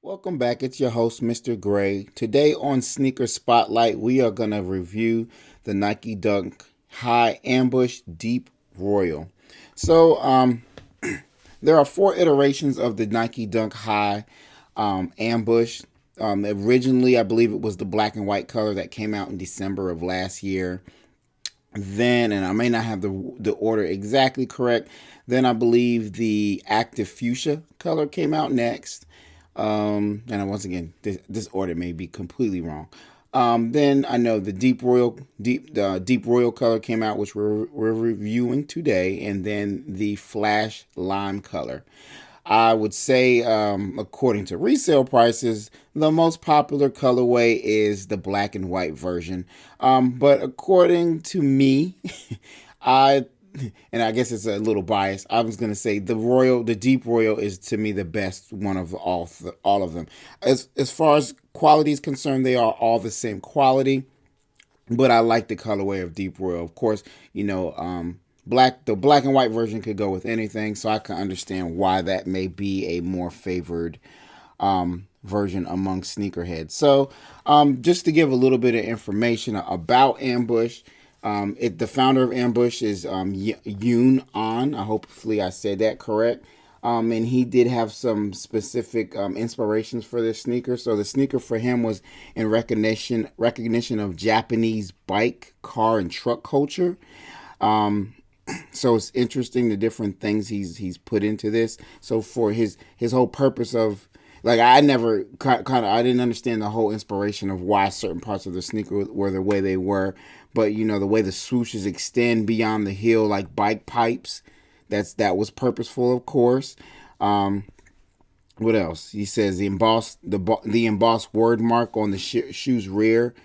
Welcome back. It's your host, Mr. Gray. Today on Sneaker Spotlight, we are going to review the Nike Dunk High Ambush Deep Royal. So, there are four iterations of the Nike Dunk High Ambush. Originally, I believe it was the black and white color that came out in December of last year. Then, and I may not have the order exactly correct, then I believe the active fuchsia color came out next. And once again, this order may be completely wrong. Then I know the deep royal color came out, which we're reviewing today, and then the flash lime color. I would say, according to resale prices, the most popular colorway is the black and white version. But according to me, I and I guess it's a little biased. I was gonna say the deep royal is to me the best one of all of them. As far as quality is concerned, they are all the same quality, but I like the colorway of deep royal. Of course, the black and white version could go with anything, so I can understand why that may be a more favored version among sneakerheads. So, just to give a little bit of information about Ambush, the founder of Ambush is Yoon An. Hopefully I said that correct. And he did have some specific inspirations for this sneaker. So the sneaker for him was in recognition of Japanese bike, car, and truck culture. So it's interesting the different things he's put into this. So for his whole purpose of, like, I never I didn't understand the whole inspiration of why certain parts of the sneaker were the way they were, but the way the swooshes extend beyond the heel like bike pipes, that was purposeful, of course. What else? He says the embossed word mark on the shoe's rear,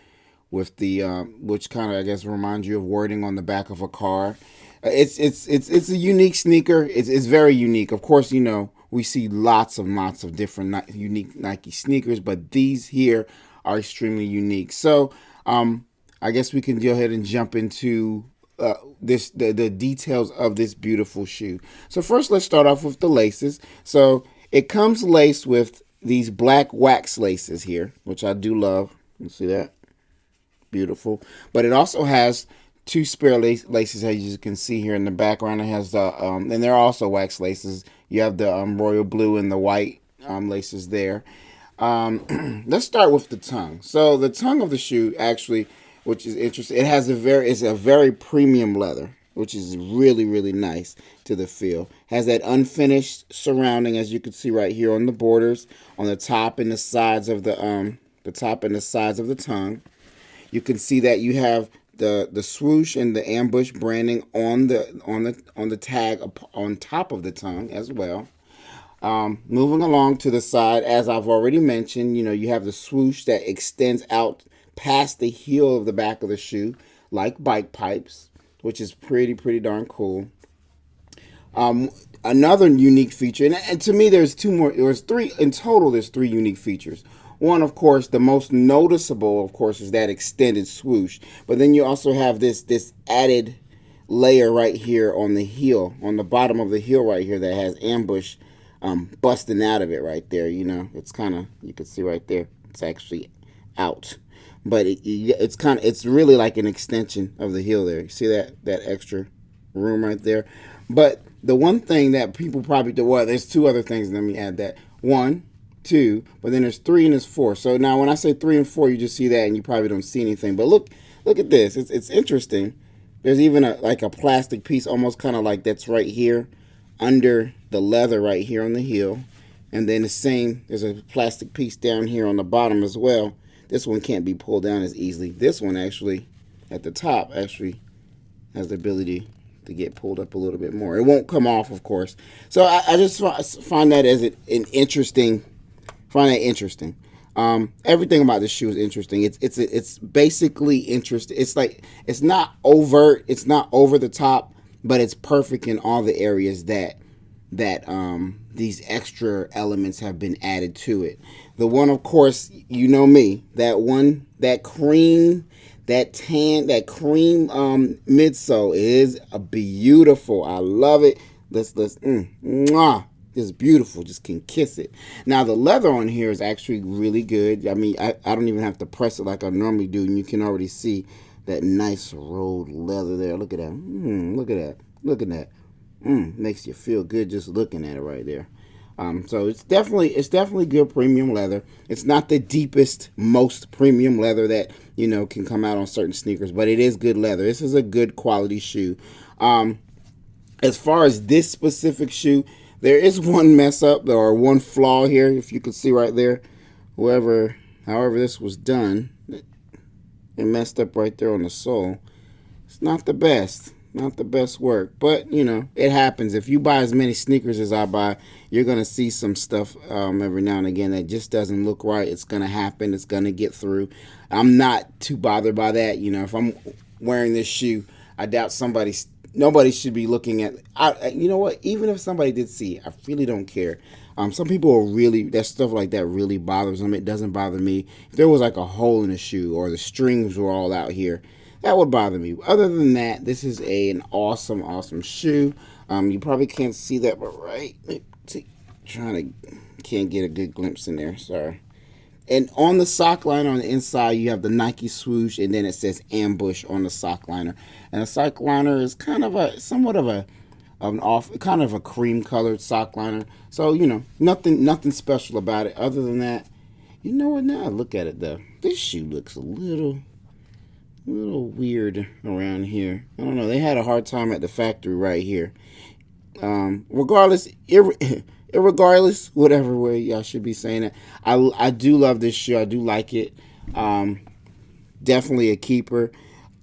with the which kind of, I guess, reminds you of wording on the back of a car. It's a unique sneaker. It's very unique. Of course, we see lots of different unique Nike sneakers, but these here are extremely unique. So, I guess we can go ahead and jump into the details of this beautiful shoe. So first, let's start off with the laces. So it comes laced with these black wax laces here, which I do love. You see that? Beautiful. But it also has two spare laces, as you can see here in the background. It has the and they're also wax laces. You have the royal blue and the white laces there. Let's start with the tongue. So the tongue of the shoe, actually, which is interesting, it's a very premium leather, which is really, really nice to the feel. Has that unfinished surrounding, as you can see right here on the borders, on the top and the sides of the tongue. You can see that you have the swoosh and the ambush branding on the tag on top of the tongue as well. Moving along to the side, as I've already mentioned, you have the swoosh that extends out past the heel of the back of the shoe, like bike pipes, which is pretty darn cool. Another unique feature, and to me, there's three in total. There's three unique features. One, of course, the most noticeable, of course, is that extended swoosh. But then you also have this added layer right here on the heel, on the bottom of the heel right here, that has ambush busting out of it right there. It's kind of, you can see right there, it's actually out. But it's really like an extension of the heel there. You see that extra room right there? But the one thing that people probably do, well, there's two other things. Let me add that. One, two, but then there's three and there's four. So now when I say three and four, you just see that and you probably don't see anything. But look at this. It's interesting. There's even a plastic piece, almost kind of like that's right here under the leather right here on the heel. And then there's a plastic piece down here on the bottom as well. This one can't be pulled down as easily. This one actually, at the top, actually has the ability to get pulled up a little bit more. It won't come off, of course. So I just find that as an interesting. Find that interesting. Everything about this shoe is interesting. It's basically interesting. It's not overt. It's not over the top, but it's perfect in all the areas that these extra elements have been added to it. The one, of course, you know me, that cream midsole is a beautiful. I love it. Mwah. Just beautiful. Just can kiss it. Now the leather on here is actually really good. I mean, I don't even have to press it like I normally do, and you can already see that nice rolled leather there. Look at that. Look at that. Look at that. Makes you feel good just looking at it right there. So it's definitely good premium leather. It's not the deepest, most premium leather that can come out on certain sneakers, but it is good leather. This is a good quality shoe. As far as this specific shoe, there is one mess up or one flaw here. If you can see right there, however this was done, it messed up right there on the sole. It's not the best. Not the best work, but it happens. If you buy as many sneakers as I buy, you're gonna see some stuff every now and again that just doesn't look right. It's gonna happen. It's gonna get through. I'm not too bothered by that. If I'm wearing this shoe, I doubt nobody should be looking at. You know what? Even if somebody did see it, I really don't care. Some people are that stuff like that really bothers them. It doesn't bother me. If there was like a hole in the shoe or the strings were all out here, that would bother me. Other than that, this is an awesome shoe. You probably can't see that, but can't get a good glimpse in there. Sorry. And on the sock liner on the inside, you have the Nike swoosh, and then it says Ambush on the sock liner. And the sock liner is kind of somewhat of a cream colored sock liner. So nothing special about it. Other than that, you know what? Now I look at it though, this shoe looks a little weird around here. I don't know. They had a hard time at the factory right here. Regardless, whatever way y'all should be saying it, I do love this shoe. I do like it. Definitely a keeper.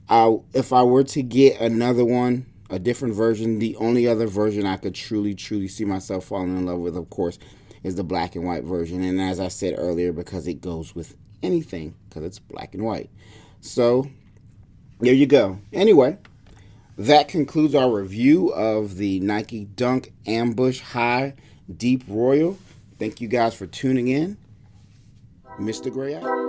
If I were to get another one, a different version, the only other version I could truly see myself falling in love with, of course, is the black and white version. And as I said earlier, because it goes with anything, because it's black and white. So there you go. Anyway, that concludes our review of the Nike Dunk Ambush High Deep Royal. Thank you guys for tuning in. Mr. Gray out.